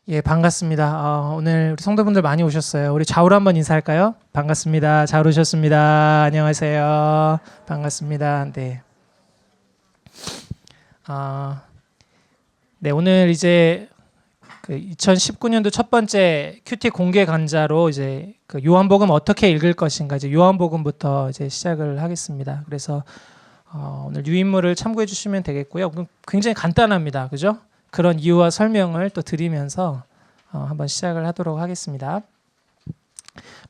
예, 반갑습니다. 오늘 우리 성도분들 많이 오셨어요. 우리 좌우로 한번 인사할까요? 반갑습니다. 잘 오셨습니다. 안녕하세요. 반갑습니다. 네. 네, 오늘 이제 그 2019년도 첫 번째 큐티 공개 강좌로 이제 그 요한복음 어떻게 읽을 것인가 이제 요한복음부터 이제 시작을 하겠습니다. 그래서 오늘 유인물을 참고해 주시면 되겠고요. 굉장히 간단합니다. 그죠? 그런 이유와 설명을 또 드리면서 한번 시작을 하도록 하겠습니다.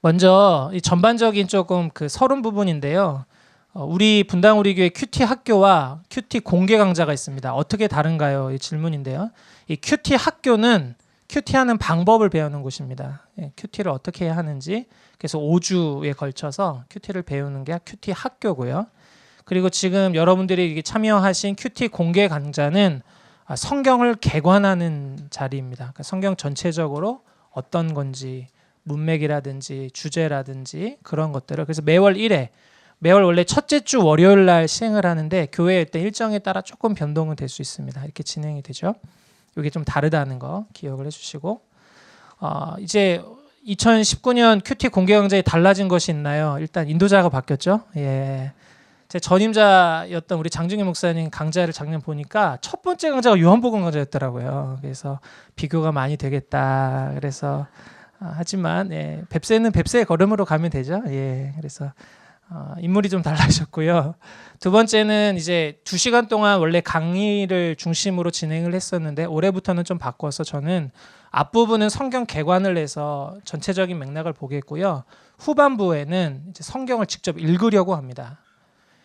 먼저 이 전반적인 조금 그 서론 부분인데요. 우리 분당 우리 교회 큐티 학교와 큐티 공개 강좌가 있습니다. 어떻게 다른가요? 이 질문인데요. 이 큐티 학교는 큐티하는 방법을 배우는 곳입니다. 큐티를 어떻게 해야 하는지 그래서 5주에 걸쳐서 큐티를 배우는 게 큐티 학교고요. 그리고 지금 여러분들이 참여하신 큐티 공개 강좌는 성경을 개관하는 자리입니다. 그러니까 성경 전체적으로 어떤 건지 문맥이라든지 주제라든지 그런 것들을 그래서 매월 1회 매월 원래 첫째 주 월요일 날 시행을 하는데 교회 때 일정에 따라 조금 변동은 될 수 있습니다. 이렇게 진행이 되죠. 이게 좀 다르다는 거 기억을 해주시고 이제 2019년 큐티 공개 강좌에 달라진 것이 있나요? 일단 인도자가 바뀌었죠. 예. 제 전임자였던 우리 장중희 목사님 강좌를 작년 보니까 첫 번째 강좌가 요한복음 강좌였더라고요. 그래서 비교가 많이 되겠다. 그래서 하지만 예, 뱁새는 뱁새의 걸음으로 가면 되죠. 예, 그래서 인물이 좀 달라졌고요. 두 번째는 이제 2시간 동안 원래 강의를 중심으로 진행을 했었는데 올해부터는 좀 바꿔서 저는 앞부분은 성경 개관을 해서 전체적인 맥락을 보겠고요. 후반부에는 이제 성경을 직접 읽으려고 합니다.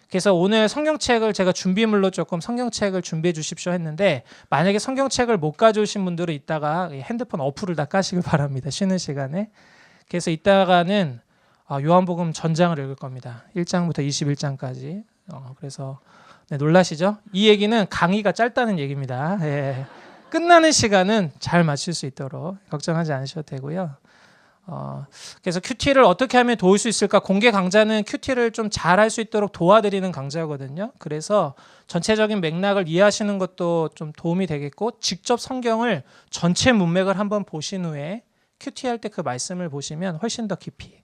그래서 오늘 성경책을 제가 준비물로 조금 성경책을 준비해 주십시오 했는데 만약에 성경책을 못 가져오신 분들은 이따가 핸드폰 어플을 다 까시길 바랍니다. 쉬는 시간에. 그래서 이따가는 요한복음 전장을 읽을 겁니다. 1장부터 21장까지. 그래서 네, 놀라시죠? 이 얘기는 강의가 짧다는 얘기입니다. 예. 끝나는 시간은 잘 맞출 수 있도록 걱정하지 않으셔도 되고요. 그래서 큐티를 어떻게 하면 도울 수 있을까? 공개 강좌는 큐티를 좀 잘할 수 있도록 도와드리는 강좌거든요. 그래서 전체적인 맥락을 이해하시는 것도 좀 도움이 되겠고 직접 성경을 전체 문맥을 한번 보신 후에 큐티할 때 그 말씀을 보시면 훨씬 더 깊이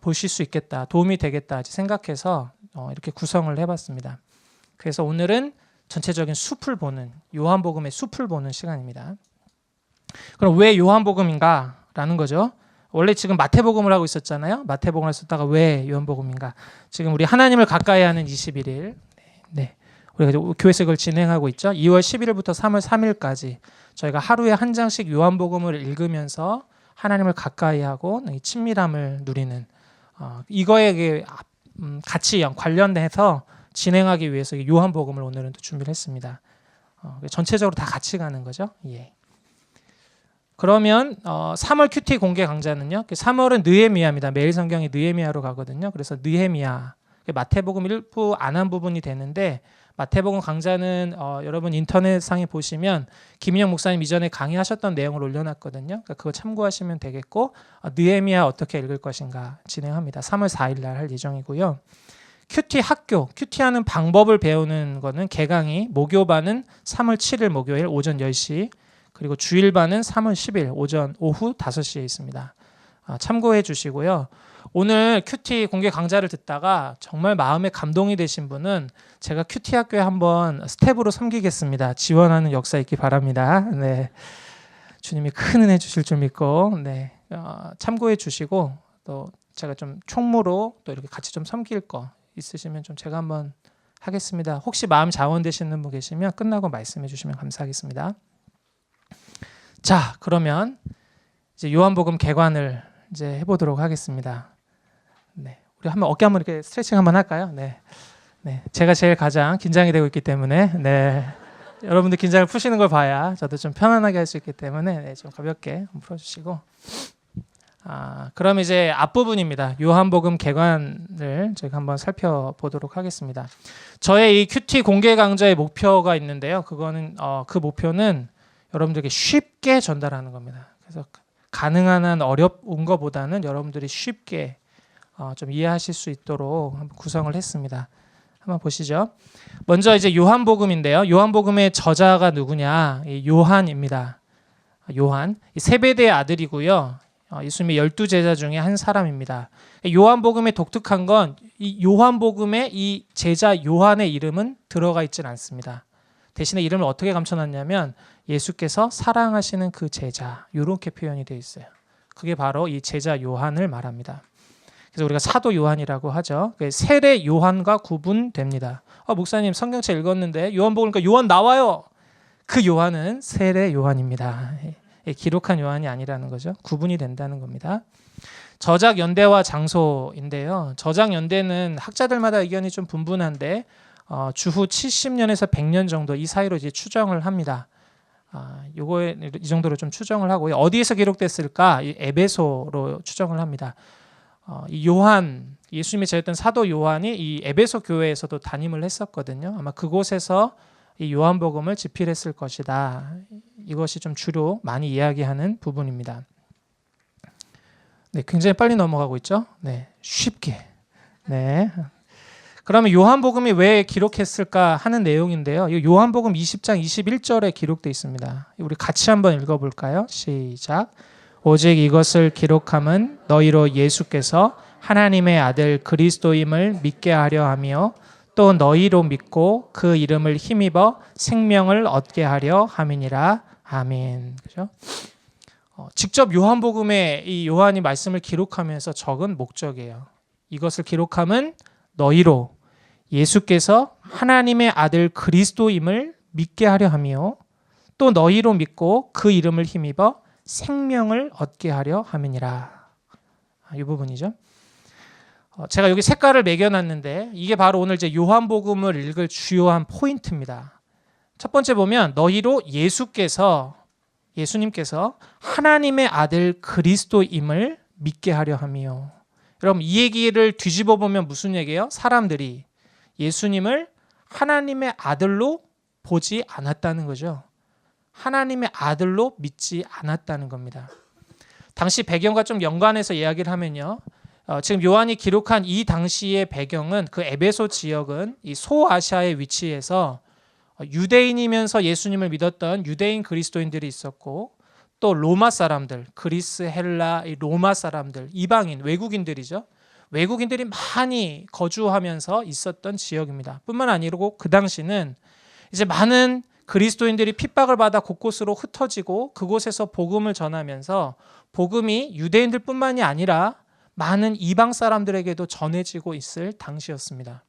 보실 수 있겠다. 도움이 되겠다 생각해서 이렇게 구성을 해봤습니다. 그래서 오늘은 전체적인 숲을 보는 요한복음의 숲을 보는 시간입니다. 그럼 왜 요한복음인가? 라는 거죠. 원래 지금 마태복음을 하고 있었잖아요. 마태복음을 썼다가 왜 요한복음인가? 지금 우리 하나님을 가까이 하는 21일. 네. 우리가 교회에서 이걸 진행하고 있죠. 2월 11일부터 3월 3일까지 저희가 하루에 한 장씩 요한복음을 읽으면서 하나님을 가까이 하고 친밀함을 누리는 이거에 같이 관련돼서 진행하기 위해서 요한복음을 오늘은 또 준비를 했습니다. 전체적으로 다 같이 가는 거죠. 예. 그러면 3월 큐티 공개 강좌는요. 3월은 느헤미야입니다. 매일 성경이 느헤미야로 가거든요. 그래서 느헤미야 마태복음 일부 안 한 부분이 되는데 마태복음 강좌는 여러분 인터넷상에 보시면 김인영 목사님 이전에 강의하셨던 내용을 올려놨거든요. 그러니까 그거 참고하시면 되겠고 느헤미야 어떻게 읽을 것인가 진행합니다. 3월 4일 날 할 예정이고요. 큐티 학교, 큐티하는 방법을 배우는 거는 개강이 목요반은 3월 7일 목요일 오전 10시 그리고 주일반은 3월 10일 오후 5시에 있습니다. 참고해 주시고요. 오늘 큐티 공개 강좌를 듣다가 정말 마음에 감동이 되신 분은 제가 큐티 학교에 한번 스텝으로 섬기겠습니다. 지원하는 역사 있기 바랍니다. 네, 주님이 큰 은혜 주실 줄 믿고 네, 참고해 주시고 또 제가 좀 총무로 또 이렇게 같이 좀 섬길 거 있으시면 좀 제가 한번 하겠습니다. 혹시 마음 자원되시는 분 계시면 끝나고 말씀해 주시면 감사하겠습니다. 자, 그러면 이제 요한복음 개관을 이제 해보도록 하겠습니다. 네, 우리 한번 어깨 한번 이렇게 스트레칭 한번 할까요? 네, 네, 제가 제일 가장 긴장이 되고 있기 때문에 네, 여러분들 긴장을 푸시는 걸 봐야 저도 좀 편안하게 할 수 있기 때문에 네, 좀 가볍게 풀어주시고. 그럼 이제 앞부분입니다. 요한복음 개관을 제가 한번 살펴보도록 하겠습니다. 저의 이 큐티 공개 강좌의 목표가 있는데요. 그거는 그 목표는 여러분들에게 쉽게 전달하는 겁니다. 그래서 가능한 한 어려운 것보다는 여러분들이 쉽게 좀 이해하실 수 있도록 한번 구성을 했습니다. 한번 보시죠. 먼저 이제 요한복음인데요. 요한복음의 저자가 누구냐? 요한입니다. 요한, 세베대의 아들이고요. 예수님의 12제자 중에 한 사람입니다. 요한복음의 독특한 건 이 요한복음에 이 제자 요한의 이름은 들어가 있지는 않습니다. 대신에 이름을 어떻게 감춰놨냐면 예수께서 사랑하시는 그 제자, 이렇게 표현이 되어 있어요. 그게 바로 이 제자 요한을 말합니다. 그래서 우리가 사도 요한이라고 하죠. 세례 요한과 구분됩니다. 목사님 성경책 읽었는데 요한복음 보니까 요한 나와요. 그 요한은 세례 요한입니다. 기록한 요한이 아니라는 거죠. 구분이 된다는 겁니다. 저작 연대와 장소인데요. 저작 연대는 학자들마다 의견이 좀 분분한데 주후 70년에서 100년 정도 이 사이로 이제 추정을 합니다. 요거에 이 정도로 좀 추정을 하고요. 어디에서 기록됐을까? 이 에베소로 추정을 합니다. 이 요한, 예수님이 제였던 사도 요한이 이 에베소 교회에서도 담임을 했었거든요. 아마 그곳에서 이 요한복음을 집필했을 것이다. 이것이 좀 주로 많이 이야기하는 부분입니다. 네, 굉장히 빨리 넘어가고 있죠. 네, 쉽게. 네. 그러면 요한복음이 왜 기록했을까 하는 내용인데요. 이 요한복음 20장 21절에 기록되어 있습니다. 우리 같이 한번 읽어볼까요? 시작. 오직 이것을 기록함은 너희로 예수께서 하나님의 아들 그리스도임을 믿게 하려 하며 또 너희로 믿고 그 이름을 힘입어 생명을 얻게 하려 함이니라. 아멘. 그죠? 직접 요한복음에 이 요한이 말씀을 기록하면서 적은 목적이에요. 이것을 기록함은 너희로 예수께서 하나님의 아들 그리스도임을 믿게 하려 하며 또 너희로 믿고 그 이름을 힘입어 생명을 얻게 하려 함이니라. 이 부분이죠. 제가 여기 색깔을 매겨놨는데 이게 바로 오늘 이제 요한복음을 읽을 주요한 포인트입니다. 첫 번째 보면 너희로 예수님께서 하나님의 아들 그리스도임을 믿게 하려 하며. 여러분 이 얘기를 뒤집어 보면 무슨 얘기예요? 사람들이 예수님을 하나님의 아들로 보지 않았다는 거죠. 하나님의 아들로 믿지 않았다는 겁니다. 당시 배경과 좀 연관해서 이야기를 하면요. 지금 요한이 기록한 이 당시의 배경은 그 에베소 지역은 이 소아시아의 위치에서 유대인이면서 예수님을 믿었던 유대인 그리스도인들이 있었고 또 로마 사람들, 그리스, 헬라, 로마 사람들, 이방인, 외국인들이죠. 외국인들이 많이 거주하면서 있었던 지역입니다. 뿐만 아니고 그 당시는 이제 많은 그리스도인들이 핍박을 받아 곳곳으로 흩어지고 그곳에서 복음을 전하면서 복음이 유대인들뿐만이 아니라 많은 이방 사람들에게도 전해지고 있을 당시였습니다.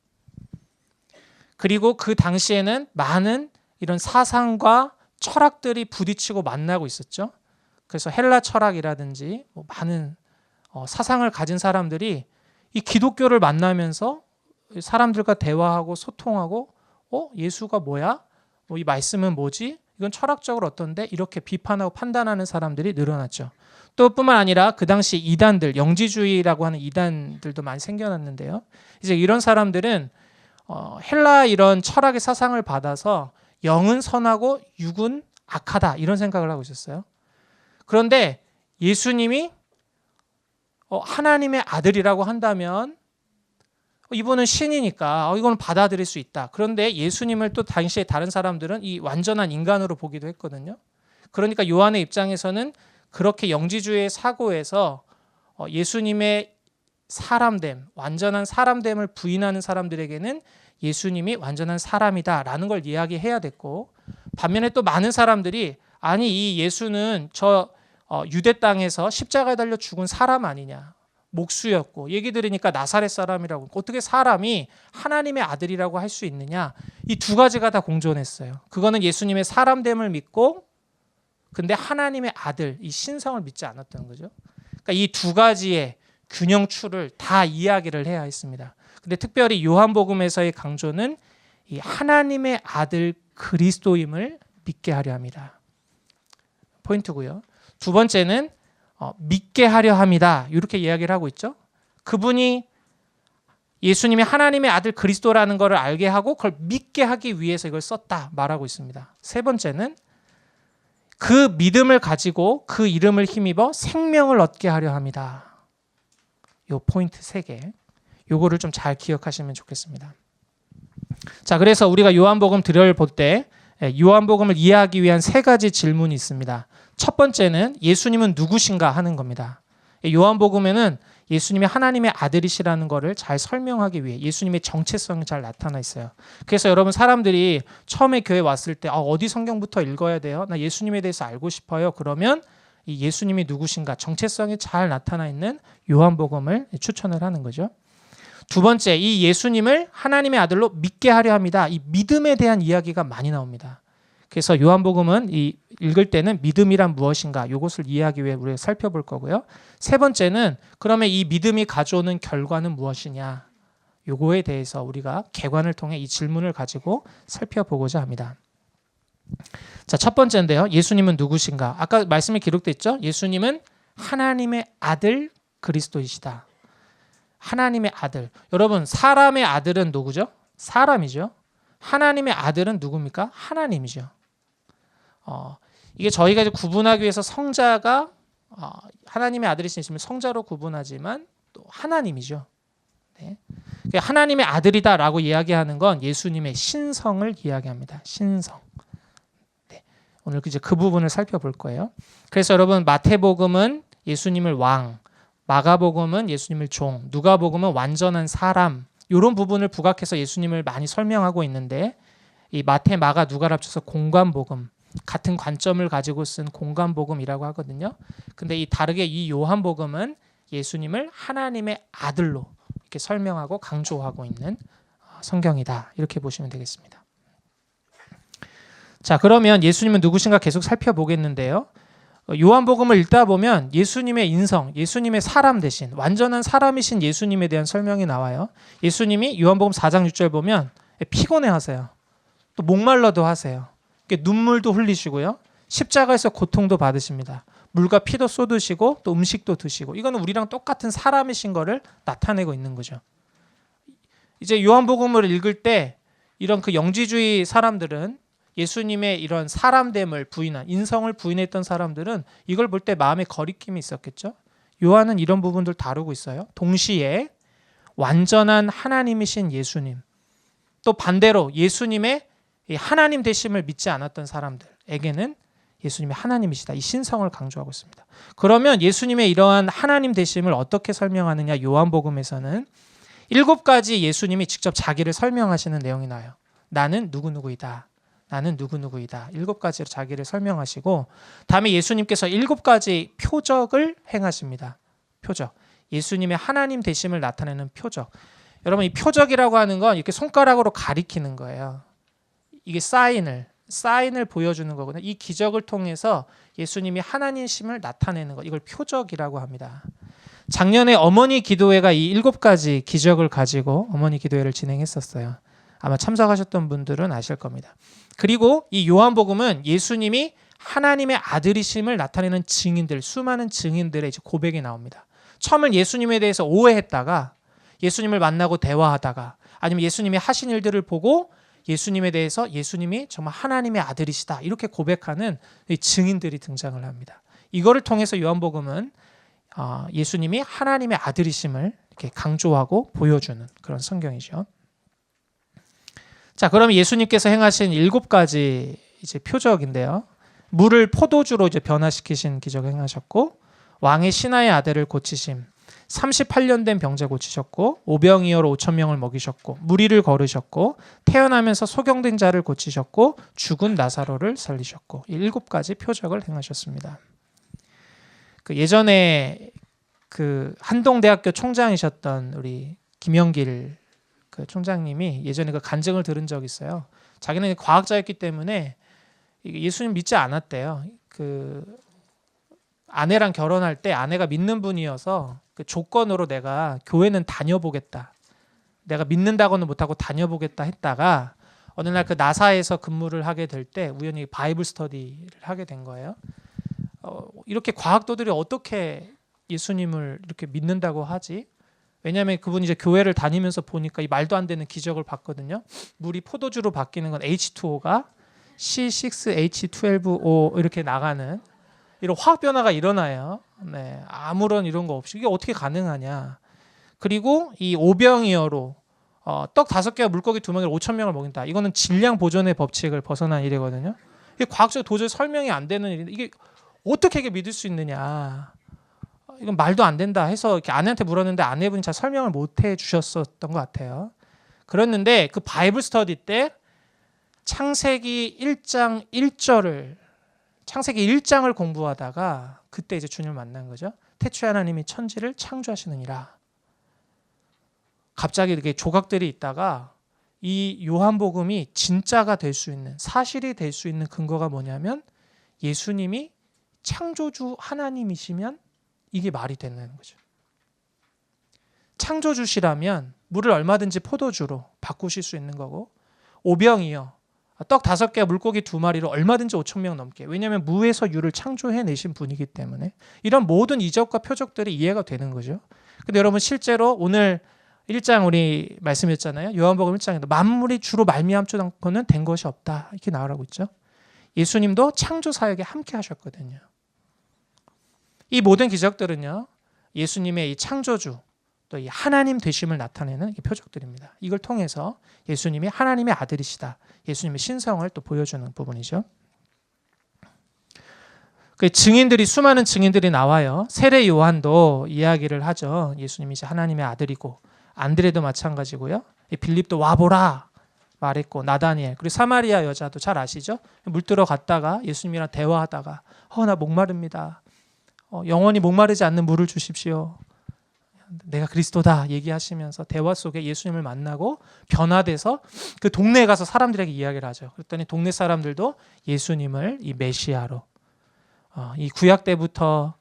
그리고 그 당시에는 많은 이런 사상과 철학들이 부딪히고 만나고 있었죠. 그래서 헬라 철학이라든지 많은 사상을 가진 사람들이 이 기독교를 만나면서 사람들과 대화하고 소통하고 예수가 뭐야? 이 말씀은 뭐지? 이건 철학적으로 어떤데? 이렇게 비판하고 판단하는 사람들이 늘어났죠. 또 뿐만 아니라 그 당시 이단들, 영지주의라고 하는 이단들도 많이 생겨났는데요. 이제 이런 사람들은 헬라 이런 철학의 사상을 받아서 영은 선하고 육은 악하다 이런 생각을 하고 있었어요. 그런데 예수님이 하나님의 아들이라고 한다면 이분은 신이니까 이거는 받아들일 수 있다. 그런데 예수님을 또 당시에 다른 사람들은 이 완전한 인간으로 보기도 했거든요. 그러니까 요한의 입장에서는 그렇게 영지주의의 사고에서 예수님의 사람됨, 완전한 사람됨을 부인하는 사람들에게는 예수님이 완전한 사람이다라는 걸 이야기해야 됐고, 반면에 또 많은 사람들이 아니 이 예수는 저 유대 땅에서 십자가에 달려 죽은 사람 아니냐, 목수였고 얘기 들으니까 나사렛 사람이라고, 어떻게 사람이 하나님의 아들이라고 할 수 있느냐, 이 두 가지가 다 공존했어요. 그거는 예수님의 사람됨을 믿고 근데 하나님의 아들, 이 신성을 믿지 않았던 거죠. 그러니까 이 두 가지의 균형추를 다 이야기를 해야 했습니다. 근데 특별히 요한복음에서의 강조는 이 하나님의 아들 그리스도임을 믿게 하려 합니다. 포인트고요. 두 번째는 믿게 하려 합니다. 이렇게 이야기를 하고 있죠. 그분이 예수님이 하나님의 아들 그리스도라는 것을 알게 하고 그걸 믿게 하기 위해서 이걸 썼다 말하고 있습니다. 세 번째는 그 믿음을 가지고 그 이름을 힘입어 생명을 얻게 하려 합니다. 요 포인트 3개. 요거를 좀 잘 기억하시면 좋겠습니다. 자, 그래서 우리가 요한복음 들여볼 때 요한복음을 이해하기 위한 3가지 질문이 있습니다. 첫 번째는 예수님은 누구신가 하는 겁니다. 요한복음에는 예수님이 하나님의 아들이시라는 것을 잘 설명하기 위해 예수님의 정체성이 잘 나타나 있어요. 그래서 여러분 사람들이 처음에 교회 왔을 때 어디 성경부터 읽어야 돼요? 나 예수님에 대해서 알고 싶어요. 그러면 이 예수님이 누구신가 정체성이 잘 나타나 있는 요한복음을 추천을 하는 거죠. 두 번째, 이 예수님을 하나님의 아들로 믿게 하려 합니다. 이 믿음에 대한 이야기가 많이 나옵니다. 그래서 요한복음은 읽을 때는 믿음이란 무엇인가 이것을 이해하기 위해 우리가 살펴볼 거고요. 세 번째는 그러면 이 믿음이 가져오는 결과는 무엇이냐 요거에 대해서 우리가 개관을 통해 이 질문을 가지고 살펴보고자 합니다. 자, 첫 번째인데요. 예수님은 누구신가? 아까 말씀에 기록되어 있죠. 예수님은 하나님의 아들 그리스도이시다. 하나님의 아들. 여러분 사람의 아들은 누구죠? 사람이죠. 하나님의 아들은 누굽니까? 하나님이죠. 이게 저희가 이제 구분하기 위해서 성자가 하나님의 아들이시면 성자로 구분하지만 또 하나님이죠. 네. 하나님의 아들이다라고 이야기하는 건 예수님의 신성을 이야기합니다. 신성. 네. 오늘 이제 그 부분을 살펴볼 거예요. 그래서 여러분 마태복음은 예수님을 왕, 마가복음은 예수님을 종, 누가복음은 완전한 사람 이런 부분을 부각해서 예수님을 많이 설명하고 있는데 이 마태, 마가, 누가를 합쳐서 공관복음 같은 관점을 가지고 쓴 공관복음이라고 하거든요. 근데 이 다르게 이 요한복음은 예수님을 하나님의 아들로 이렇게 설명하고 강조하고 있는 성경이다. 이렇게 보시면 되겠습니다. 자, 그러면 예수님은 누구신가 계속 살펴보겠는데요. 요한복음을 읽다 보면 예수님의 인성, 예수님의 사람 대신 완전한 사람이신 예수님에 대한 설명이 나와요. 예수님이 요한복음 4장 6절 보면 피곤해 하세요. 또 목말라도 하세요. 눈물도 흘리시고요. 십자가에서 고통도 받으십니다. 물과 피도 쏟으시고 또 음식도 드시고 이거는 우리랑 똑같은 사람이신 거를 나타내고 있는 거죠. 이제 요한복음을 읽을 때 이런 그 영지주의 사람들은 예수님의 이런 사람됨을 부인한 인성을 부인했던 사람들은 이걸 볼 때 마음에 거리낌이 있었겠죠. 요한은 이런 부분들 다루고 있어요. 동시에 완전한 하나님이신 예수님 또 반대로 예수님의 하나님 되심을 믿지 않았던 사람들에게는 예수님이 하나님이시다. 이 신성을 강조하고 있습니다. 그러면 예수님의 이러한 하나님 되심을 어떻게 설명하느냐 요한복음에서는 7가지 예수님이 직접 자기를 설명하시는 내용이 나와요. 나는 누구누구이다. 나는 누구누구이다. 7가지로 자기를 설명하시고 다음에 예수님께서 7가지 표적을 행하십니다. 표적. 예수님의 하나님 되심을 나타내는 표적. 여러분 이 표적이라고 하는 건 이렇게 손가락으로 가리키는 거예요. 이게 사인을 보여주는 거거든요. 이 기적을 통해서 예수님이 하나님심을 나타내는 것. 이걸 표적이라고 합니다. 작년에 어머니 기도회가 이 7가지 기적을 가지고 어머니 기도회를 진행했었어요. 아마 참석하셨던 분들은 아실 겁니다. 그리고 이 요한복음은 예수님이 하나님의 아들이심을 나타내는 증인들, 수많은 증인들의 이제 고백이 나옵니다. 처음엔 예수님에 대해서 오해했다가 예수님을 만나고 대화하다가 아니면 예수님이 하신 일들을 보고 예수님에 대해서 예수님이 정말 하나님의 아들이시다 이렇게 고백하는 증인들이 등장을 합니다. 이거를 통해서 요한복음은 예수님이 하나님의 아들이심을 이렇게 강조하고 보여주는 그런 성경이죠. 자, 그럼 예수님께서 행하신 7가지 이제 표적인데요. 물을 포도주로 이제 변화시키신 기적을 행하셨고, 왕의 신하의 아들을 고치심, 38년 된 병자 고치셨고, 오병이어로 5,000명을 먹이셨고, 무리를 걸으셨고, 태어나면서 소경된 자를 고치셨고, 죽은 나사로를 살리셨고, 이 7가지 표적을 행하셨습니다. 예전에 한동대학교 총장이셨던 우리 김영길 그 총장님이 예전에 그 간증을 들은 적이 있어요. 자기는 과학자였기 때문에 예수님 믿지 않았대요. 아내랑 결혼할 때 아내가 믿는 분이어서 그 조건으로 내가 교회는 다녀보겠다. 내가 믿는다고는 못하고 다녀보겠다 했다가 어느 날 그 나사에서 근무를 하게 될 때 우연히 바이블 스터디를 하게 된 거예요. 이렇게 과학도들이 어떻게 예수님을 이렇게 믿는다고 하지? 왜냐하면 그분이 이제 교회를 다니면서 보니까 이 말도 안 되는 기적을 봤거든요. 물이 포도주로 바뀌는 건 H2O가 C6H12O 이렇게 나가는 이런 화학 변화가 일어나요. 네, 아무런 이런 거 없이 이게 어떻게 가능하냐. 그리고 이 오병이어로 떡 5개와 물고기 2명을 5,000명을 먹인다. 이거는 질량 보존의 법칙을 벗어난 일이거든요. 이게 과학적으로 도저히 설명이 안 되는 일인데 이게 어떻게 이게 믿을 수 있느냐? 이건 말도 안 된다 해서 이렇게 아내한테 물었는데 아내분이 잘 설명을 못 해주셨었던 것 같아요. 그랬는데 그 바이블 스터디 때 창세기 1장 1절을 창세기 1장을 공부하다가 그때 이제 주님을 만난 거죠. 태초에 하나님이 천지를 창조하시느니라. 갑자기 이렇게 조각들이 있다가 이 요한복음이 진짜가 될 수 있는, 사실이 될 수 있는 근거가 뭐냐면 예수님이 창조주 하나님이시면 이게 말이 되는 거죠. 창조주시라면 물을 얼마든지 포도주로 바꾸실 수 있는 거고, 오병이요, 떡 5개 물고기 2마리로 얼마든지 5천 명 넘게, 왜냐하면 무에서 유를 창조해내신 분이기 때문에 이런 모든 이적과 표적들이 이해가 되는 거죠. 근데 여러분 실제로 오늘 1장 우리 말씀했잖아요. 요한복음 1장에도 만물이 주로 말미암지 않고는 된 것이 없다 이렇게 나오라고 있죠. 예수님도 창조 사역에 함께 하셨거든요. 이 모든 기적들은요, 예수님의 이 창조주 또 이 하나님 되심을 나타내는 이 표적들입니다. 이걸 통해서 예수님이 하나님의 아들이시다, 예수님의 신성을 또 보여주는 부분이죠. 그 증인들이, 수많은 증인들이 나와요. 세례 요한도 이야기를 하죠. 예수님이 이제 하나님의 아들이고, 안드레도 마찬가지고요. 빌립도 와보라 말했고, 나다니엘, 그리고 사마리아 여자도 잘 아시죠? 물 들어갔다가 예수님이랑 대화하다가 나 목마릅니다. 영원히 목마르지 않는 물을 주십시오. 내가 그리스도다 얘기하시면서 대화 속에 예수님을 만나고 변화돼서 그 동네에 가서 사람들에게 이야기를 하죠. 그랬더니 동네 사람들도 예수님을 이 메시아로, 이 구약 때부터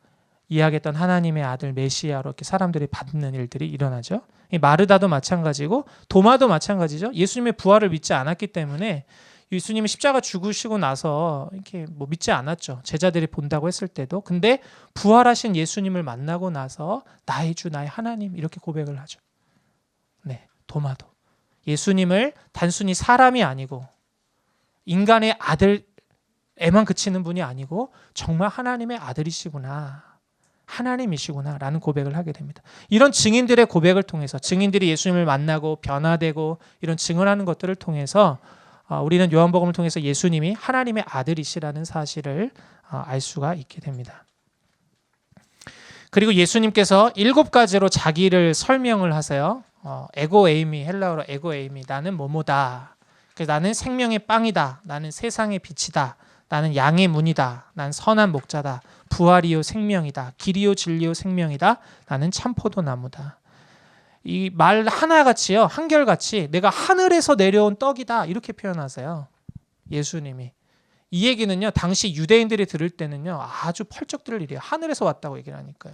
이야기했던 하나님의 아들 메시아로 이렇게 사람들이 받는 일들이 일어나죠. 이 마르다도 마찬가지고 도마도 마찬가지죠. 예수님의 부활을 믿지 않았기 때문에 예수님이 십자가 죽으시고 나서 이렇게 뭐 믿지 않았죠. 제자들이 본다고 했을 때도. 근데 부활하신 예수님을 만나고 나서 나의 주, 나의 하나님 이렇게 고백을 하죠. 네, 도마도 예수님을 단순히 사람이 아니고 인간의 아들에만 그치는 분이 아니고 정말 하나님의 아들이시구나, 하나님이시구나 라는 고백을 하게 됩니다. 이런 증인들의 고백을 통해서, 증인들이 예수님을 만나고 변화되고 이런 증언하는 것들을 통해서 우리는 요한복음을 통해서 예수님이 하나님의 아들이시라는 사실을 알 수가 있게 됩니다. 그리고 예수님께서 7가지로 자기를 설명을 하세요. 에고 에이미, 헬라어로 에고 에이미, 나는 뭐뭐다. 나는 생명의 빵이다. 나는 세상의 빛이다. 나는 양의 문이다. 난 선한 목자다. 부활이요 생명이다. 길이요 진리요 생명이다. 나는 참포도나무다. 이 말 하나같이요, 한결같이 내가 하늘에서 내려온 떡이다 이렇게 표현하세요. 예수님이. 이 얘기는요, 당시 유대인들이 들을 때는요 아주 펄쩍 들을 일이에요. 하늘에서 왔다고 얘기를 하니까요.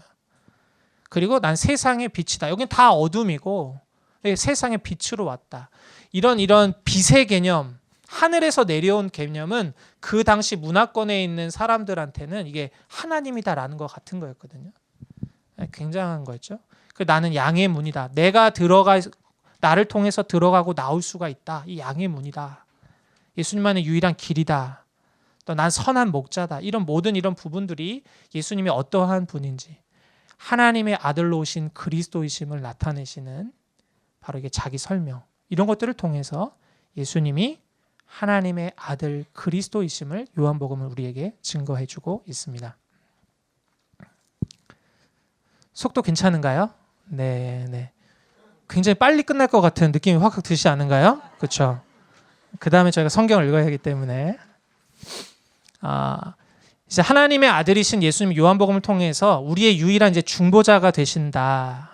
그리고 난 세상의 빛이다. 여긴 다 어둠이고 세상의 빛으로 왔다. 이런 빛의 개념, 하늘에서 내려온 개념은 그 당시 문화권에 있는 사람들한테는 이게 하나님이다라는 것 같은 거였거든요. 굉장한 거였죠. 나는 양의 문이다. 나를 통해서 들어가고 나올 수가 있다. 이 양의 문이다. 예수님만의 유일한 길이다. 또 난 선한 목자다. 이런 모든 이런 부분들이 예수님이 어떠한 분인지, 하나님의 아들로 오신 그리스도이심을 나타내시는 바로 이게 자기 설명, 이런 것들을 통해서 예수님이 하나님의 아들 그리스도이심을 요한복음은 우리에게 증거해주고 있습니다. 속도 괜찮은가요? 네. 굉장히 빨리 끝날 것 같은 느낌이 확 드시지 않은가요? 그렇죠. 그 다음에 저희가 성경을 읽어야 하기 때문에 이제 하나님의 아들이신 예수님 요한복음을 통해서 우리의 유일한 이제 중보자가 되신다라는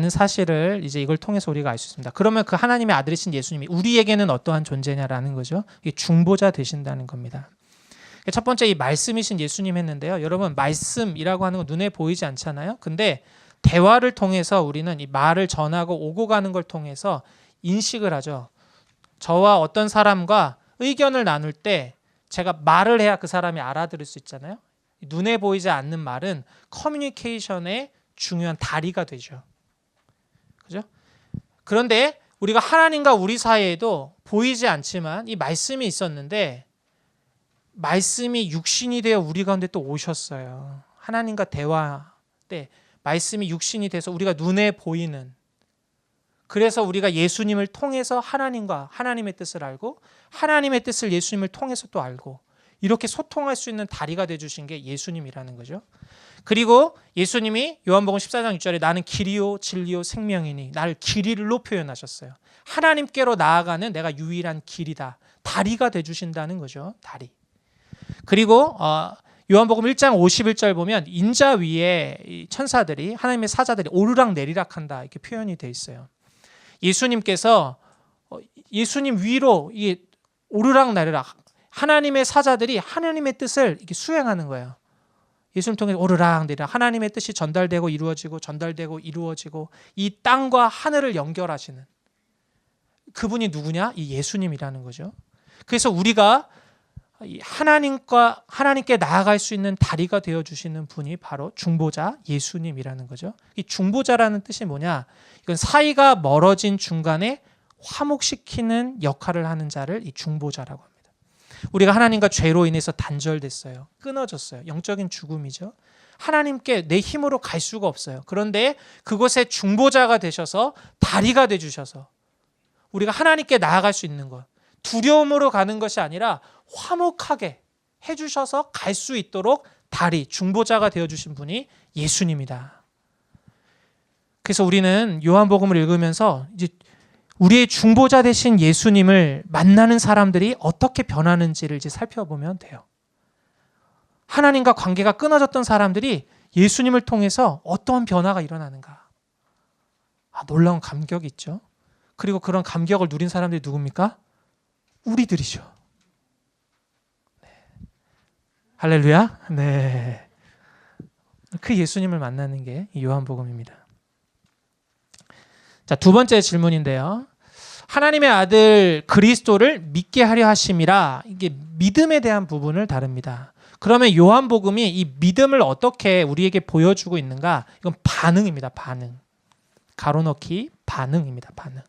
사실을 이제 이걸 통해서 우리가 알 수 있습니다. 그러면 그 하나님의 아들이신 예수님이 우리에게는 어떠한 존재냐라는 거죠. 이게 중보자 되신다는 겁니다. 첫 번째 이 말씀이신 예수님 했는데요. 여러분, 말씀이라고 하는 건 눈에 보이지 않잖아요. 근데 대화를 통해서 우리는 이 말을 전하고 오고 가는 걸 통해서 인식을 하죠. 저와 어떤 사람과 의견을 나눌 때 제가 말을 해야 그 사람이 알아들을 수 있잖아요. 눈에 보이지 않는 말은 커뮤니케이션의 중요한 다리가 되죠. 그죠? 그런데 우리가 하나님과 우리 사이에도 보이지 않지만 이 말씀이 있었는데 말씀이 육신이 되어 우리 가운데 또 오셨어요. 하나님과 대화 때 말씀이 육신이 돼서 우리가 눈에 보이는, 그래서 우리가 예수님을 통해서 하나님과 하나님의 뜻을 알고 하나님의 뜻을 예수님을 통해서 또 알고, 이렇게 소통할 수 있는 다리가 되어주신 게 예수님이라는 거죠. 그리고 예수님이 요한복음 14장 6절에 나는 길이요 진리요 생명이니 나를 길이로 표현하셨어요. 하나님께로 나아가는 내가 유일한 길이다. 다리가 되어주신다는 거죠. 다리. 그리고 요한복음 1장 51절 보면 인자 위에 천사들이 하나님의 사자들이 오르락 내리락 한다 이렇게 표현이 되어 있어요. 예수님께서 예수님 위로 이게 오르락 내리락 하나님의 사자들이 하나님의 뜻을 이렇게 수행하는 거예요. 예수님 통해 오르락 내리락 하나님의 뜻이 전달되고 이루어지고 전달되고 이루어지고 이 땅과 하늘을 연결하시는 그분이 누구냐? 이 예수님이라는 거죠. 그래서 우리가 하나님께 나아갈 수 있는 다리가 되어주시는 분이 바로 중보자 예수님이라는 거죠. 이 중보자라는 뜻이 뭐냐? 이건 사이가 멀어진 중간에 화목시키는 역할을 하는 자를 이 중보자라고 합니다. 우리가 하나님과 죄로 인해서 단절됐어요. 끊어졌어요. 영적인 죽음이죠. 하나님께 내 힘으로 갈 수가 없어요. 그런데 그곳에 중보자가 되셔서 다리가 되주셔서 우리가 하나님께 나아갈 수 있는 것, 두려움으로 가는 것이 아니라 화목하게 해주셔서 갈 수 있도록 다리, 중보자가 되어주신 분이 예수님이다. 그래서 우리는 요한복음을 읽으면서 이제 우리의 중보자 되신 예수님을 만나는 사람들이 어떻게 변하는지를 이제 살펴보면 돼요. 하나님과 관계가 끊어졌던 사람들이 예수님을 통해서 어떠한 변화가 일어나는가. 놀라운 감격이 있죠. 그리고 그런 감격을 누린 사람들이 누굽니까? 우리들이죠. 네. 할렐루야. 네. 그 예수님을 만나는 게 요한복음입니다. 자, 두 번째 질문인데요. 하나님의 아들 그리스도를 믿게 하려 하심이라 이게 믿음에 대한 부분을 다룹니다. 그러면 요한복음이 이 믿음을 어떻게 우리에게 보여주고 있는가? 이건 반응입니다. 반응. 가로넣기 반응입니다. 반응.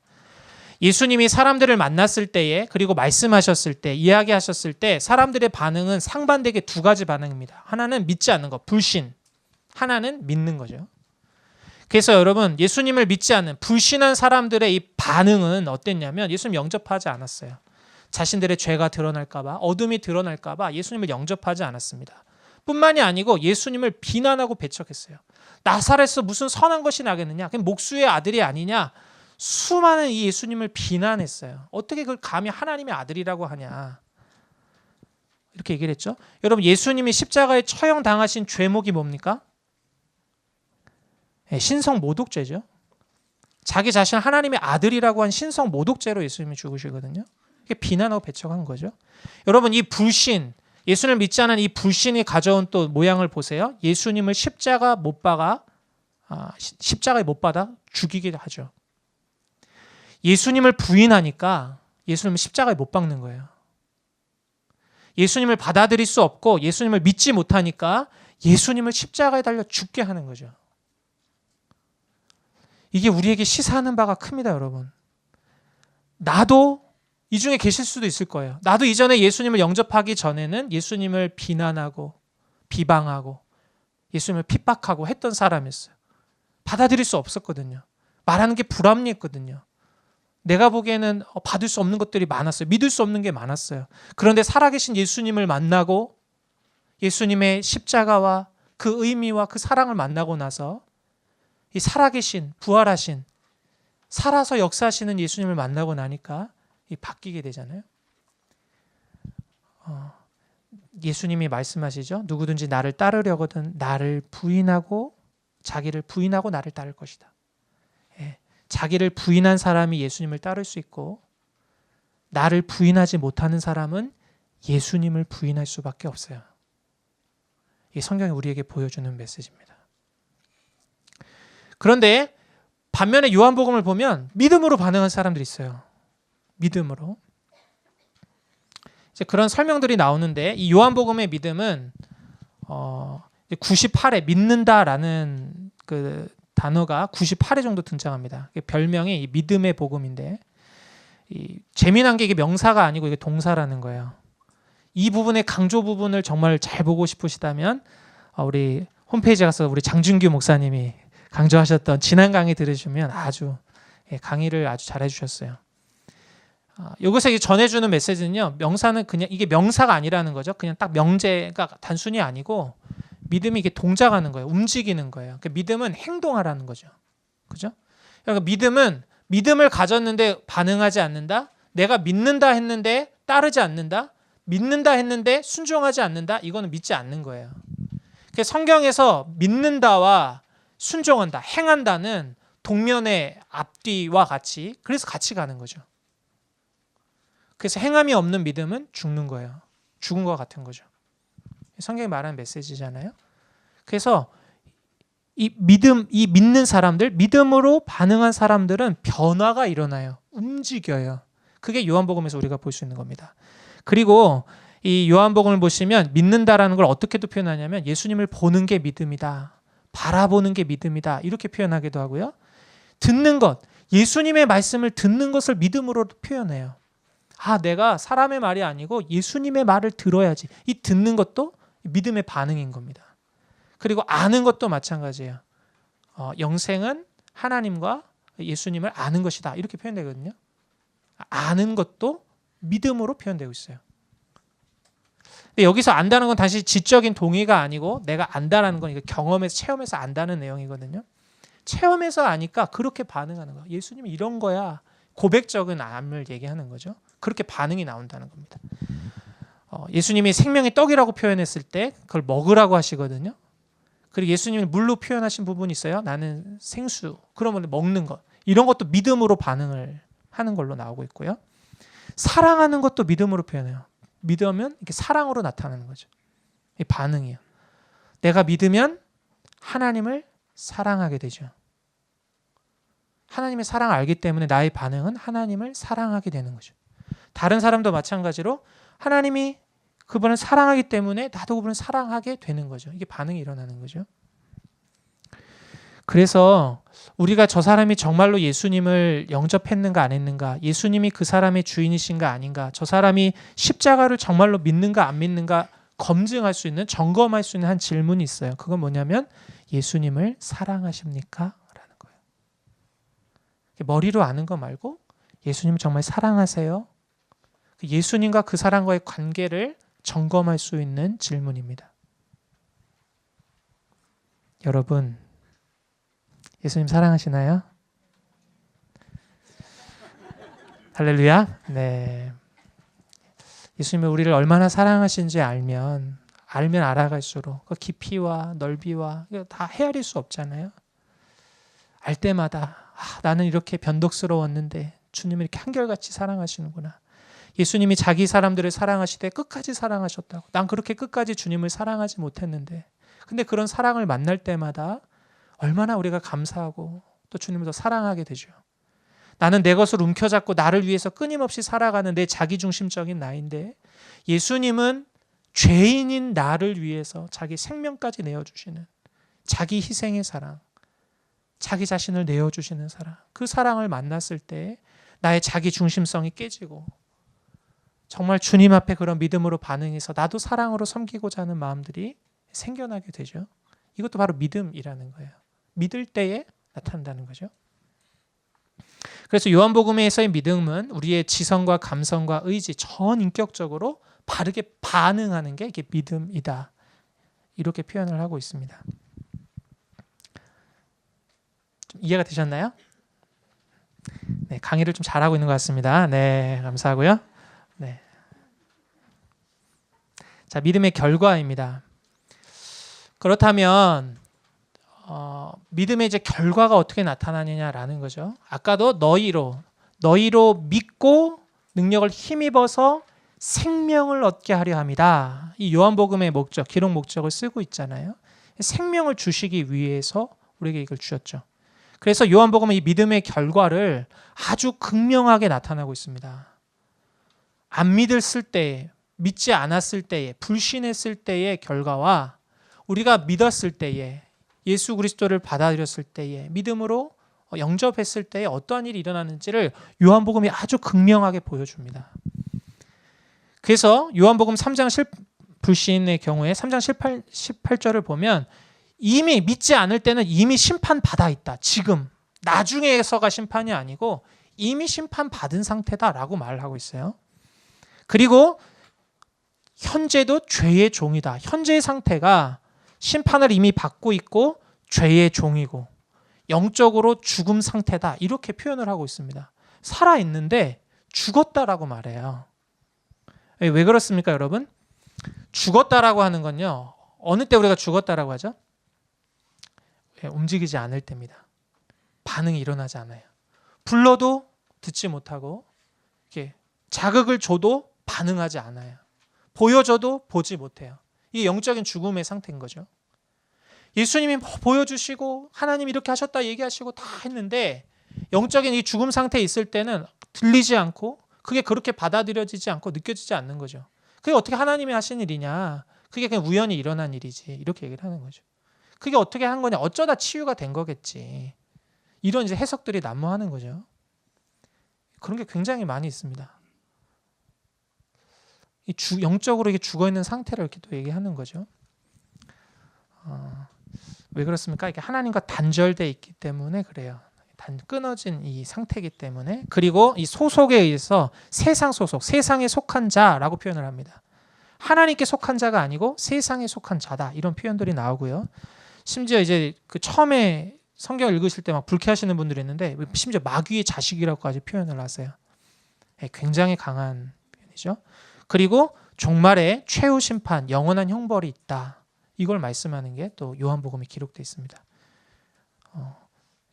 예수님이 사람들을 만났을 때에 그리고 말씀하셨을 때 이야기하셨을 때 사람들의 반응은 상반되게 두 가지 반응입니다. 하나는 믿지 않는 것, 불신. 하나는 믿는 거죠. 그래서 여러분 예수님을 믿지 않는 불신한 사람들의 이 반응은 어땠냐면 예수님 영접하지 않았어요. 자신들의 죄가 드러날까 봐 어둠이 드러날까 봐 예수님을 영접하지 않았습니다. 뿐만이 아니고 예수님을 비난하고 배척했어요. 나사렛에서 무슨 선한 것이 나겠느냐? 그냥 목수의 아들이 아니냐? 수많은 이 예수님을 비난했어요. 어떻게 그걸 감히 하나님의 아들이라고 하냐? 이렇게 얘기를 했죠. 여러분 예수님이 십자가에 처형당하신 죄목이 뭡니까? 신성 모독죄죠. 자기 자신을 하나님의 아들이라고 한 신성 모독죄로 예수님이 죽으시거든요. 이게 비난하고 배척한 거죠. 여러분 이 불신, 예수님을 믿지 않은 이 불신이 가져온 또 모양을 보세요. 예수님을 십자가에 못 박아 죽이게 하죠. 예수님을 부인하니까 예수님을 십자가에 못 박는 거예요. 예수님을 받아들일 수 없고 예수님을 믿지 못하니까 예수님을 십자가에 달려 죽게 하는 거죠. 이게 우리에게 시사하는 바가 큽니다, 여러분. 나도 이 중에 계실 수도 있을 거예요. 나도 이전에 예수님을 영접하기 전에는 예수님을 비난하고 비방하고 예수님을 핍박하고 했던 사람이었어요. 받아들일 수 없었거든요. 말하는 게 불합리했거든요. 내가 보기에는 받을 수 없는 것들이 많았어요. 믿을 수 없는 게 많았어요. 그런데 살아계신 예수님을 만나고 예수님의 십자가와 그 의미와 그 사랑을 만나고 나서 이 살아계신 부활하신 살아서 역사하시는 예수님을 만나고 나니까 바뀌게 되잖아요. 예수님이 말씀하시죠. 누구든지 나를 따르려거든 나를 부인하고 자기를 부인하고 나를 따를 것이다. 자기를 부인한 사람이 예수님을 따를 수 있고 나를 부인하지 못하는 사람은 예수님을 부인할 수밖에 없어요. 이 성경이 우리에게 보여주는 메시지입니다. 그런데 반면에 요한복음을 보면 믿음으로 반응한 사람들이 있어요. 믿음으로. 이제 그런 설명들이 나오는데 이 요한복음의 믿음은 98회 믿는다라는 그 단어가 98회 정도 등장합니다. 별명이 이 믿음의 복음인데 재미난 게 이게 명사가 아니고 이게 동사라는 거예요. 이 부분의 강조 부분을 정말 잘 보고 싶으시다면 우리 홈페이지에 가서 우리 장준규 목사님이 강조하셨던 지난 강의 들으시면 아주 강의를 아주 잘 해주셨어요. 이것에 전해주는 메시지는요. 명사는 그냥 이게 명사가 아니라는 거죠. 그냥 딱 명제가 단순히 아니고 믿음이 이게 동작하는 거예요. 움직이는 거예요. 그러니까 믿음은 행동하라는 거죠. 그죠? 그러니까 믿음은 믿음을 가졌는데 반응하지 않는다. 내가 믿는다 했는데 따르지 않는다. 믿는다 했는데 순종하지 않는다. 이거는 믿지 않는 거예요. 그러니까 성경에서 믿는다와 순종한다, 행한다는 동면의 앞뒤와 같이 그래서 같이 가는 거죠. 그래서 행함이 없는 믿음은 죽는 거예요. 죽은 것 같은 거죠. 성경이 말하는 메시지잖아요. 그래서 이 믿는 사람들, 믿음으로 반응한 사람들은 변화가 일어나요. 움직여요. 그게 요한복음에서 우리가 볼 수 있는 겁니다. 그리고 이 요한복음을 보시면 믿는다라는 걸 어떻게도 표현하냐면 예수님을 보는 게 믿음이다. 바라보는 게 믿음이다. 이렇게 표현하기도 하고요. 듣는 것, 예수님의 말씀을 듣는 것을 믿음으로 표현해요. 내가 사람의 말이 아니고 예수님의 말을 들어야지. 이 듣는 것도 믿음의 반응인 겁니다. 그리고 아는 것도 마찬가지예요. 영생은 하나님과 예수님을 아는 것이다. 이렇게 표현되거든요. 아는 것도 믿음으로 표현되고 있어요. 근데 여기서 안다는 건 다시 지적인 동의가 아니고 내가 안다라는 건 경험에서 체험해서 안다는 내용이거든요. 체험해서 아니까 그렇게 반응하는 거예요. 예수님이 이런 거야. 고백적인 암을 얘기하는 거죠. 그렇게 반응이 나온다는 겁니다. 예수님이 생명의 떡이라고 표현했을 때 그걸 먹으라고 하시거든요. 그리고 예수님이 물로 표현하신 부분이 있어요. 나는 생수. 그러면 먹는 것. 이런 것도 믿음으로 반응을 하는 걸로 나오고 있고요. 사랑하는 것도 믿음으로 표현해요. 믿으면 이렇게 사랑으로 나타나는 거죠. 이 반응이에요. 내가 믿으면 하나님을 사랑하게 되죠. 하나님의 사랑을 알기 때문에 나의 반응은 하나님을 사랑하게 되는 거죠. 다른 사람도 마찬가지로 하나님이 그분을 사랑하기 때문에 나도 그분을 사랑하게 되는 거죠. 이게 반응이 일어나는 거죠. 그래서 우리가 저 사람이 정말로 예수님을 영접했는가 안 했는가, 예수님이 그 사람의 주인이신가 아닌가, 저 사람이 십자가를 정말로 믿는가 안 믿는가 검증할 수 있는, 점검할 수 있는 한 질문이 있어요. 그건 뭐냐면 예수님을 사랑하십니까? 라는 거예요. 머리로 아는 거 말고 예수님을 정말 사랑하세요? 예수님과 그 사람과의 관계를 점검할 수 있는 질문입니다. 여러분, 예수님 사랑하시나요? 할렐루야. 네. 예수님이 우리를 얼마나 사랑하신지 알면 알아갈수록 그 깊이와 넓이와 다 헤아릴 수 없잖아요. 알 때마다 나는 이렇게 변덕스러웠는데 주님을 이렇게 한결같이 사랑하시는구나. 예수님이 자기 사람들을 사랑하시되 끝까지 사랑하셨다고. 난 그렇게 끝까지 주님을 사랑하지 못했는데. 근데 그런 사랑을 만날 때마다 얼마나 우리가 감사하고 또 주님을 더 사랑하게 되죠. 나는 내 것을 움켜잡고 나를 위해서 끊임없이 살아가는 내 자기중심적인 나인데 예수님은 죄인인 나를 위해서 자기 생명까지 내어주시는 자기 희생의 사랑, 자기 자신을 내어주시는 사랑, 그 사랑을 만났을 때 나의 자기중심성이 깨지고 정말 주님 앞에 그런 믿음으로 반응해서 나도 사랑으로 섬기고자 하는 마음들이 생겨나게 되죠. 이것도 바로 믿음이라는 거예요. 믿을 때에 나타난다는 거죠. 그래서 요한복음에서의 믿음은 우리의 지성과 감성과 의지 전인격적으로 바르게 반응하는 게 이게 믿음이다. 이렇게 표현을 하고 있습니다. 좀 이해가 되셨나요? 네, 강의를 좀 잘하고 있는 것 같습니다. 네, 감사하고요. 네. 자, 믿음의 결과입니다. 그렇다면 믿음의 이제 결과가 어떻게 나타나느냐라는 거죠. 아까도 너희로 믿고 능력을 힘입어서 생명을 얻게 하려 합니다. 이 요한복음의 목적, 기록 목적을 쓰고 있잖아요. 생명을 주시기 위해서 우리에게 이걸 주셨죠. 그래서 요한복음은 이 믿음의 결과를 아주 극명하게 나타나고 있습니다. 안 믿었을 때, 믿지 않았을 때에, 불신했을 때의 결과와 우리가 믿었을 때에, 예수 그리스도를 받아들였을 때에, 믿음으로 영접했을 때에 어떠한 일이 일어나는지를 요한복음이 아주 극명하게 보여줍니다. 그래서 요한복음 3장 불신의 경우에 3장 18절을 보면 이미 믿지 않을 때는 이미 심판받아 있다. 지금 나중에서가 심판이 아니고 이미 심판받은 상태다라고 말을 하고 있어요. 그리고 현재도 죄의 종이다. 현재의 상태가 심판을 이미 받고 있고 죄의 종이고 영적으로 죽음 상태다. 이렇게 표현을 하고 있습니다. 살아있는데 죽었다라고 말해요. 왜 그렇습니까, 여러분? 죽었다라고 하는 건요. 어느 때 우리가 죽었다라고 하죠? 움직이지 않을 때입니다. 반응이 일어나지 않아요. 불러도 듣지 못하고 이렇게 자극을 줘도 반응하지 않아요. 보여줘도 보지 못해요. 이게 영적인 죽음의 상태인 거죠. 예수님이 보여주시고 하나님이 이렇게 하셨다 얘기하시고 다 했는데 영적인 이 죽음 상태에 있을 때는 들리지 않고 그게 그렇게 받아들여지지 않고 느껴지지 않는 거죠. 그게 어떻게 하나님이 하신 일이냐. 그게 그냥 우연히 일어난 일이지. 이렇게 얘기를 하는 거죠. 그게 어떻게 한 거냐. 어쩌다 치유가 된 거겠지. 이런 이제 해석들이 난무하는 거죠. 그런 게 굉장히 많이 있습니다. 영적으로 이게 죽어있는 상태를 이렇게 또 얘기하는 거죠. 왜 그렇습니까? 이게 하나님과 단절되어 있기 때문에 그래요. 끊어진 이 상태이기 때문에. 그리고 이 소속에 의해서 세상 소속, 세상에 속한 자라고 표현을 합니다. 하나님께 속한 자가 아니고 세상에 속한 자다. 이런 표현들이 나오고요. 심지어 이제 그 처음에 성경을 읽으실 때 막 불쾌하시는 분들이 있는데 심지어 마귀의 자식이라고까지 표현을 하세요. 굉장히 강한 표현이죠. 그리고 종말에 최후 심판, 영원한 형벌이 있다. 이걸 말씀하는 게 또 요한복음에 기록되어 있습니다.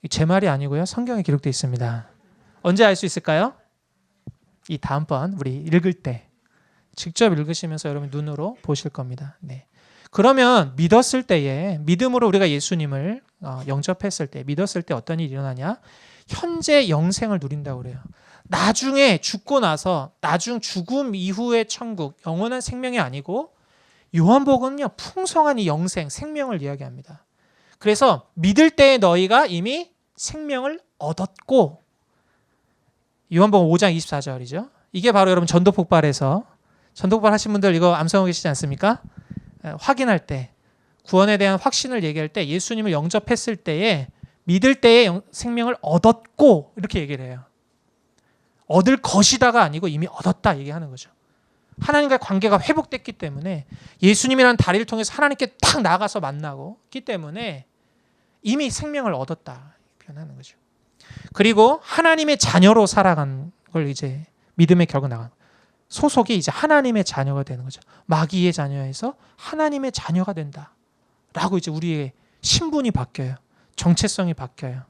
제 말이 아니고요. 성경에 기록되어 있습니다. 언제 알 수 있을까요? 이 다음번 우리 읽을 때 직접 읽으시면서 여러분 눈으로 보실 겁니다. 네. 그러면 믿었을 때에 믿음으로 우리가 예수님을 영접했을 때 믿었을 때 어떤 일이 일어나냐? 현재 영생을 누린다고 그래요. 나중에 죽고 나서 나중 죽음 이후의 천국, 영원한 생명이 아니고 요한복음은요 풍성한 이 영생, 생명을 이야기합니다. 그래서 믿을 때에 너희가 이미 생명을 얻었고 요한복음 5장 24절이죠. 이게 바로 여러분 전도폭발에서 전도폭발 하신 분들 이거 암송하고 계시지 않습니까? 확인할 때 구원에 대한 확신을 얘기할 때 예수님을 영접했을 때에 믿을 때에 생명을 얻었고 이렇게 얘기를 해요. 얻을 것이다가 아니고 이미 얻었다 얘기하는 거죠. 하나님과의 관계가 회복됐기 때문에 예수님이라는 다리를 통해서 하나님께 딱 나가서 만나고 있기 때문에 이미 생명을 얻었다 표현하는 거죠. 그리고 하나님의 자녀로 살아간 걸 이제 믿음의 결과 나간 소속이 이제 하나님의 자녀가 되는 거죠. 마귀의 자녀에서 하나님의 자녀가 된다라고 이제 우리의 신분이 바뀌어요. 정체성이 바뀌어요.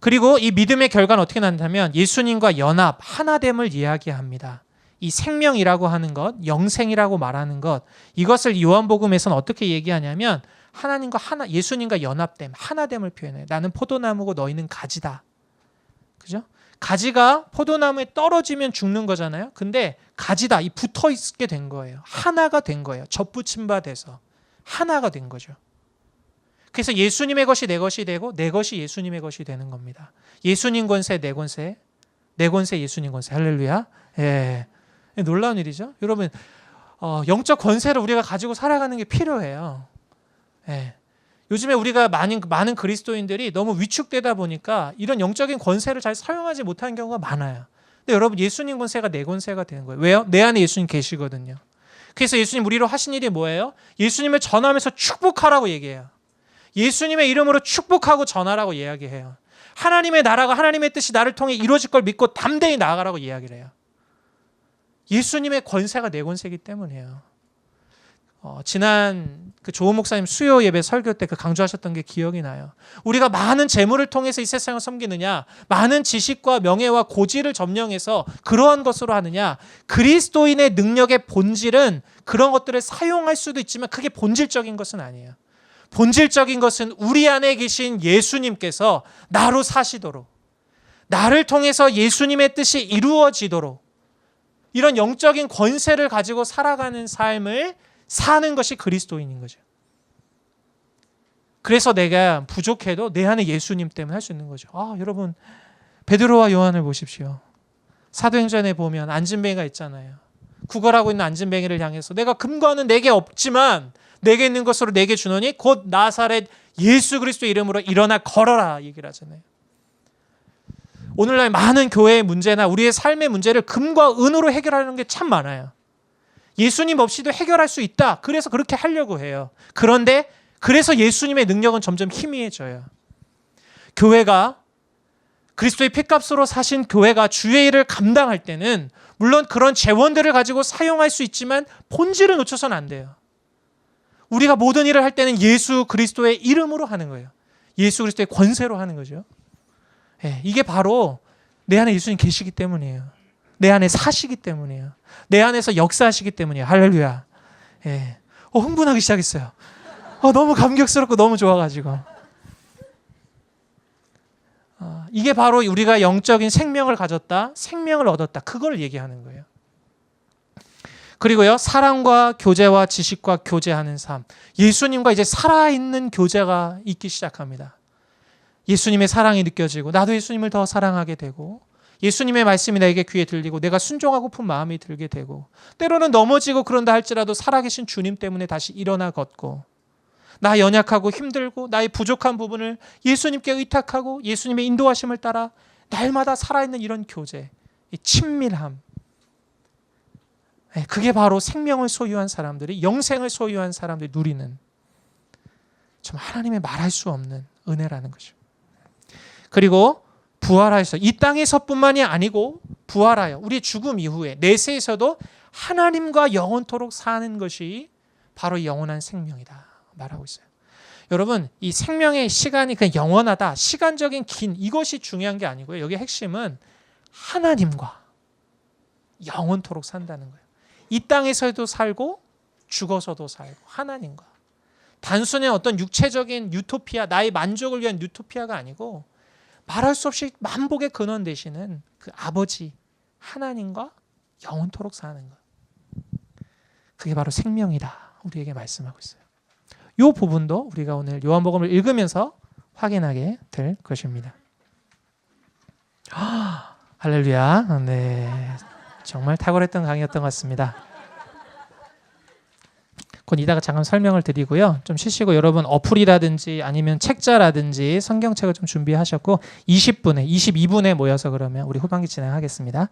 그리고 이 믿음의 결과는 어떻게 난다면 예수님과 연합, 하나됨을 이야기합니다. 이 생명이라고 하는 것, 영생이라고 말하는 것, 이것을 요한복음에서는 어떻게 얘기하냐면 하나님과 예수님과 연합됨, 하나됨을 표현해요. 나는 포도나무고 너희는 가지다. 그죠? 가지가 포도나무에 떨어지면 죽는 거잖아요. 근데 가지다, 이 붙어 있게 된 거예요. 하나가 된 거예요. 접붙임 바 돼서 하나가 된 거죠. 그래서 예수님의 것이 내 것이 되고 내 것이 예수님의 것이 되는 겁니다. 예수님 권세, 내 권세, 내 권세, 예수님 권세. 할렐루야. 예. 놀라운 일이죠. 여러분, 영적 권세를 우리가 가지고 살아가는 게 필요해요. 예. 요즘에 우리가 많은 그리스도인들이 너무 위축되다 보니까 이런 영적인 권세를 잘 사용하지 못하는 경우가 많아요. 근데 여러분, 예수님 권세가 내 권세가 되는 거예요. 왜요? 내 안에 예수님 계시거든요. 그래서 예수님 우리로 하신 일이 뭐예요? 예수님을 전하면서 축복하라고 얘기해요. 예수님의 이름으로 축복하고 전하라고 이야기해요. 하나님의 나라가 하나님의 뜻이 나를 통해 이루어질 걸 믿고 담대히 나아가라고 이야기를 해요. 예수님의 권세가 내 권세이기 때문이에요. 지난 그 조은 목사님 수요 예배 설교 때 그 강조하셨던 게 기억이 나요. 우리가 많은 재물을 통해서 이 세상을 섬기느냐, 많은 지식과 명예와 고지를 점령해서 그러한 것으로 하느냐, 그리스도인의 능력의 본질은 그런 것들을 사용할 수도 있지만 그게 본질적인 것은 아니에요. 본질적인 것은 우리 안에 계신 예수님께서 나로 사시도록, 나를 통해서 예수님의 뜻이 이루어지도록 이런 영적인 권세를 가지고 살아가는 삶을 사는 것이 그리스도인인 거죠. 그래서 내가 부족해도 내 안에 예수님 때문에 할 수 있는 거죠. 여러분, 베드로와 요한을 보십시오. 사도행전에 보면 안진뱅이가 있잖아요. 구걸하고 있는 안진뱅이를 향해서 내가 금과는 내게 없지만 내게 있는 것으로 내게 주노니 곧 나사렛 예수 그리스도 이름으로 일어나 걸어라 얘기를 하잖아요. 오늘날 많은 교회의 문제나 우리의 삶의 문제를 금과 은으로 해결하는 게 참 많아요. 예수님 없이도 해결할 수 있다. 그래서 그렇게 하려고 해요. 그런데 그래서 예수님의 능력은 점점 희미해져요. 교회가 그리스도의 피값으로 사신 교회가 주의 일을 감당할 때는 물론 그런 재원들을 가지고 사용할 수 있지만 본질을 놓쳐서는 안 돼요. 우리가 모든 일을 할 때는 예수 그리스도의 이름으로 하는 거예요. 예수 그리스도의 권세로 하는 거죠. 예, 이게 바로 내 안에 예수님 계시기 때문이에요. 내 안에 사시기 때문이에요. 내 안에서 역사하시기 때문이에요. 할렐루야. 예. 흥분하기 시작했어요. 너무 감격스럽고 너무 좋아가지고. 이게 바로 우리가 영적인 생명을 가졌다, 생명을 얻었다. 그걸 얘기하는 거예요. 그리고요, 사랑과 교제와 지식과 교제하는 삶. 예수님과 이제 살아있는 교제가 있기 시작합니다. 예수님의 사랑이 느껴지고 나도 예수님을 더 사랑하게 되고 예수님의 말씀이 나에게 귀에 들리고 내가 순종하고픈 마음이 들게 되고 때로는 넘어지고 그런다 할지라도 살아계신 주님 때문에 다시 일어나 걷고 나 연약하고 힘들고 나의 부족한 부분을 예수님께 의탁하고 예수님의 인도하심을 따라 날마다 살아있는 이런 교제, 이 친밀함. 그게 바로 생명을 소유한 사람들이, 영생을 소유한 사람들이 누리는 좀 하나님의 말할 수 없는 은혜라는 거죠. 그리고 부활하여서 이 땅에서뿐만이 아니고 부활하여 우리 죽음 이후에 내세에서도 하나님과 영원토록 사는 것이 바로 영원한 생명이다 말하고 있어요. 여러분, 이 생명의 시간이 그냥 영원하다, 시간적인 긴 이것이 중요한 게 아니고요. 여기 핵심은 하나님과 영원토록 산다는 거예요. 이 땅에서도 살고 죽어서도 살고 하나님과. 단순히 어떤 육체적인 유토피아, 나의 만족을 위한 유토피아가 아니고 말할 수 없이 만복의 근원 되시는 그 아버지 하나님과 영원토록 사는 것. 그게 바로 생명이다. 우리에게 말씀하고 있어요. 이 부분도 우리가 오늘 요한복음을 읽으면서 확인하게 될 것입니다. 할렐루야. 네, 정말 탁월했던 강의였던 것 같습니다. 곧 이따가 잠깐 설명을 드리고요. 좀 쉬시고 여러분 어플이라든지 아니면 책자라든지 성경책을 좀 준비하셨고 22분에 모여서 그러면 우리 후반기 진행하겠습니다.